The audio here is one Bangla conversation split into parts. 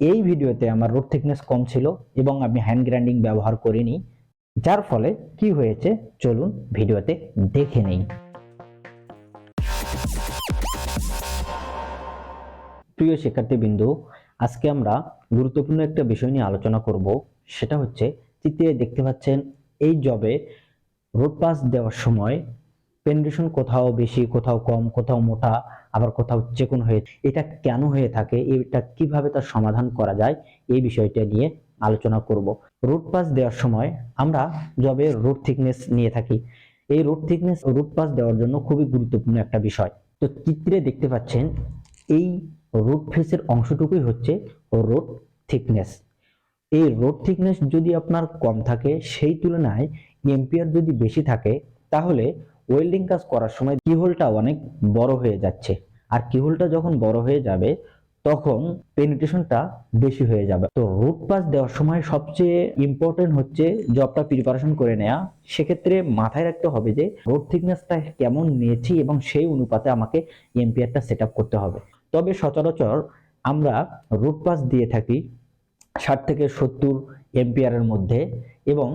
এই ভিডিওতে আমার রোড থিকনেস কম ছিল এবং আমি হ্যান্ড গ্রাইন্ডিং ব্যবহার করিনি, যার ফলে কি হয়েছে চলুন ভিডিওতে দেখে নেই। প্রিয় শিক্ষার্থীবৃন্দ, আজকে আমরা গুরুত্বপূর্ণ একটা বিষয় নিয়ে আলোচনা করব। সেটা হচ্ছে চিত্রে দেখতে পাচ্ছেন এই জবে রোড পাস দেওয়ার সময় পেনিট্রেশন কোথাও বেশি, কোথাও কম, কোথাও মোটা, আবার কোথাও চিকন হয়ে, এটা কেন হয়ে থাকে, এটা কিভাবে তার সমাধান করা যায়, এই বিষয়টা নিয়ে আলোচনা করব। রুট পাস দেওয়ার সময় আমরা জবে রুট থিকনেস নিয়ে থাকি। এই রুট থিকনেস রুট পাস দেওয়ার জন্য খুবই গুরুত্বপূর্ণ একটা বিষয়। তো চিত্রে দেখতে পাচ্ছেন এই রুট ফেসের অংশটুকুই হচ্ছে রুট থিকনেস। এই রোড থিকনেস যদি আপনার কম থাকে, সেই তুলনায় এম্পিয়ার যদি বেশি থাকে, তাহলে ওয়েল্ডিং কাজ করার সময় কিহোলটা অনেক বড় হয়ে যাচ্ছে। আর কিহোলটা যখন বড় হয়ে যাবে তখন পেনিট্রেশনটা বেশি হয়ে যাবে। তো রুট পাস দেওয়ার সময় সবচেয়ে ইম্পর্টেন্ট হচ্ছে জবটা প্রিপারেশন করে নেওয়া। সেক্ষেত্রে মাথায় রাখতে হবে যে রোড থিকনেসটা কেমন নিয়েছি এবং সেই অনুপাতে আমাকে এম্পিয়ারটা সেট আপ করতে হবে। তবে সচরাচর আমরা রুট পাস দিয়ে থাকি 60 থেকে 70 এম্পিয়ারের মধ্যে এবং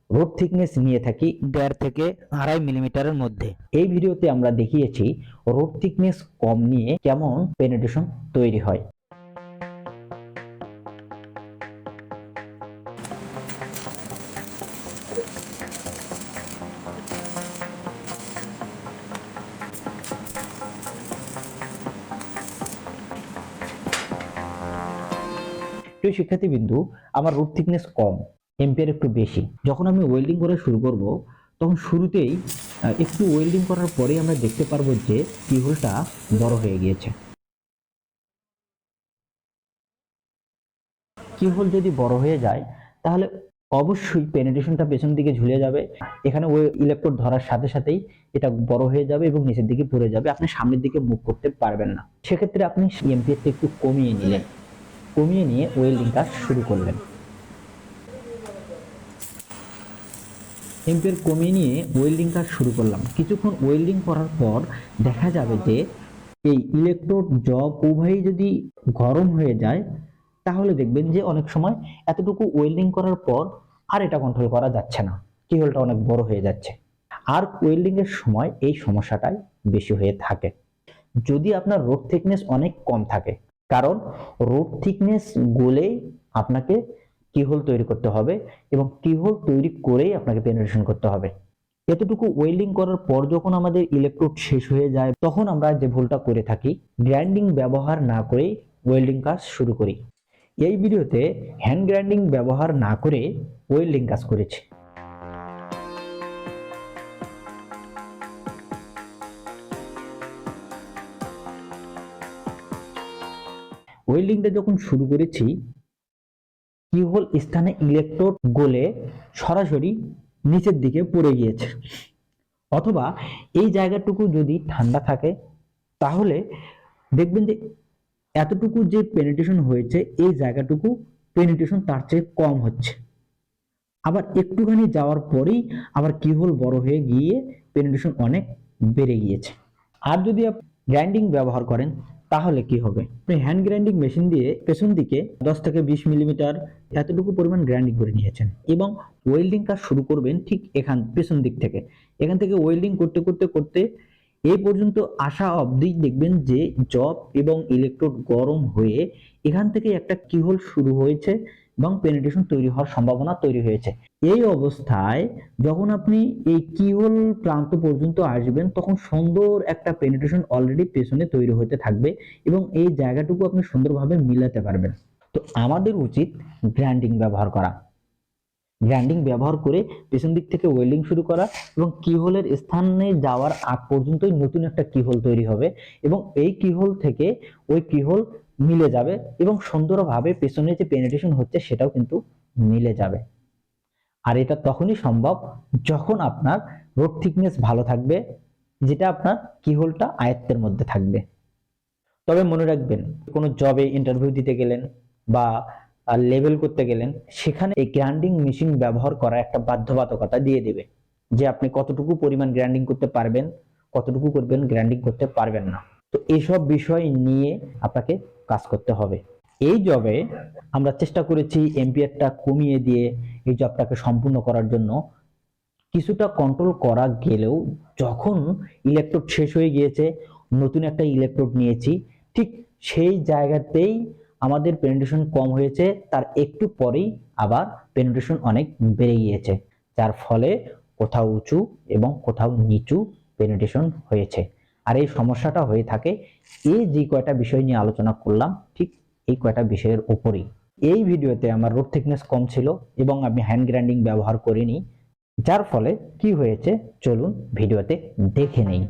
রোড থিকনেস নিয়ে থাকি 1.5 থেকে 2.5 মিলিমিটারের মধ্যে। এই ভিডিওতে আমরা দেখিয়েছি রোড থিকনেস কম নিয়ে কেমন পেনিট্রেশন তৈরি হয়। প্রিয় শিক্ষার্থীবৃন্দু, আমার রুট থিকনেস কম, এম্পিয়ার একটু বেশি। যখন আমি ওয়েল্ডিং করা শুরু করব, তখন শুরুতেই একটু ওয়েল্ডিং করার পরেই আমরা দেখতে পারবো যে কিহোলটা বড় হয়ে গিয়েছে। কিহোল যদি বড় হয়ে যায় তাহলে অবশ্যই পেনিট্রেশনটা পেছন দিকে ঝুলে যাবে। এখানে ওই ইলেকট্রোড ধরার সাথে সাথেই এটা বড় হয়ে যাবে এবং নিচের দিকে পড়ে যাবে, আপনি সামনের দিকে মুভ করতে পারবেন না। সেক্ষেত্রে আপনি এম্পিয়ারটা একটু কমিয়ে নিলেন, কমিয়ে নিয়ে ওয়েল্ডিং কাজ শুরু করলেন। এম্পিয়ার কমিয়ে নিয়ে ওয়েল্ডিং কাজ শুরু করলাম। কিছুক্ষণ ওয়েল্ডিং করার পর দেখা যাবে যে এই ইলেকট্রোড জব উভয়ই যদি গরম হয়ে যায়, তাহলে দেখবেন যে অনেক সময় এতটুকু ওয়েল্ডিং করার পর আর এটা কন্ট্রোল করা যাচ্ছে না, কিহোলটা অনেক বড় হয়ে যাচ্ছে। আর ওয়েল্ডিং এর সময় এই সমস্যাটাই বেশি হয়ে থাকে যদি আপনার রোড থিকনেস অনেক কম থাকে। কারণ রোড থিকনেস গলেই আপনাকে কিহোল তৈরি করতে হবে এবং কিহোল তৈরি করেই আপনাকে পেনিট্রেশন করতে হবে। এতটুকু ওয়েল্ডিং করার পর যখন আমাদের ইলেকট্রোড শেষ হয়ে যায়, তখন আমরা যে ভুলটা করে থাকি, গ্রাইন্ডিং ব্যবহার না করে ওয়েল্ডিং কাজ শুরু করি। এই ভিডিওতে হ্যান্ড গ্রাইন্ডিং ব্যবহার না করে ওয়েল্ডিং কাজ করেছি। ওয়েল্ডিংটা যখন শুরু করেছি, কিহোল স্থানে ইলেকট্রোড গলে সরাসরি নিচের দিকে পড়ে গিয়েছে, অথবা এই জায়গাটুকু যদি ঠান্ডা থাকে তাহলে দেখবেন যে এতটুকু যে পেনিট্রেশন হয়েছে এই জায়গাটুকু পেনিট্রেশন তার চেয়ে কম হচ্ছে। আবার একটুখানি যাওয়ার পরেই আবার কিহোল বড় হয়ে গিয়ে পেনিট্রেশন অনেক বেড়ে গিয়েছে। আর যদি আপনি গ্রাইন্ডিং ব্যবহার করেন তাহলে কি হবে, আপনি হ্যান্ড গ্রাইন্ডিং মেশিন দিয়ে পেছন দিকে 10 থেকে 20 মিলিমিটার এতটুকু পরিমাণ গ্রাইন্ডিং করে নিয়েছেন এবং ওয়েল্ডিং কাজ শুরু করবেন ঠিক এখান পেছন দিক থেকে। এখান থেকে ওয়েল্ডিং করতে করতে করতে এই পর্যন্ত আসা অবধি দেখবেন যে জব এবং ইলেকট্রোড গরম হয়ে এখান থেকে একটা কিহোল শুরু হয়েছে এবং পেনিট্রেশন তৈরি হওয়ার সম্ভাবনা তৈরি হয়েছে। এই অবস্থায় যখন আপনি এই কিহোল প্রান্ত পর্যন্ত আসবেন, তখন সুন্দর একটা পেনিট্রেশন অলরেডি পেছনে তৈরি হতে থাকবে এবং এই জায়গাটুকু আপনি সুন্দরভাবে মিলাতে পারবেন। তো আমাদের উচিত গ্রাইন্ডিং ব্যবহার করা, গ্রাইন্ডিং ব্যবহার করে পেছন দিক থেকে ওয়েল্ডিং শুরু করা এবং কিহোলের স্থানে যাওয়ার আগ পর্যন্তই নতুন একটা কিহোল তৈরি হবে এবং এই কিহোল থেকে ওই কিহোল মিলে যাবে এবং সুন্দরভাবে পেছনে যে পেনিট্রেশন হচ্ছে সেটাও কিন্তু মিলে যাবে। আর এটা তখনই সম্ভব যখন আপনার রোড থিকনেস ভালো থাকবে, যেটা আপনার কিহোলটা আয়ত্তের মধ্যে থাকবে। তবে মনে রাখবেন, কোনো জবে ইন্টারভিউ দিতে গেলেন বা লেভেল করতে গেলেন, সেখানে এই গ্রাইন্ডিং মেশিন ব্যবহার করা একটা বাধ্যবাধকতা দিয়ে দেবে যে আপনি কতটুকু পরিমাণ গ্রাইন্ডিং করতে পারবেন, কতটুকু করবেন গ্রাইন্ডিং করতে পারবেন না। তো এইসব বিষয় নিয়ে আপনাকে কাজ করতে হবে। এই জবে আমরা চেষ্টা করেছি এম্পিয়ারটা কমিয়ে দিয়ে এই জবটাকে সম্পূর্ণ করার জন্য, কিছুটা কন্ট্রোল করা গেলেও যখন ইলেকট্রোড শেষ হয়ে গিয়েছে, নতুন একটা ইলেকট্রোড নিয়েছি, ঠিক সেই জায়গাতেই আমাদের পেনিট্রেশন কম হয়েছে, তার একটু পরেই আবার পেনিট্রেশন অনেক বেড়ে গিয়েছে, যার ফলে কোথাও উঁচু এবং কোথাও নিচু পেনিট্রেশন হয়েছে। আর এই সমস্যাটা হয়ে থাকে এই যে কয়টা বিষয় নিয়ে আলোচনা করলাম, ঠিক এই কয়টা বিষয়ের উপরেই। এই ভিডিওতে আমার রড থিকনেস কম ছিল এবং আমি হ্যান্ড গ্রাইন্ডিং ব্যবহার করিনি, যার ফলে কি হয়েছে চলুন ভিডিওতে দেখে নেই।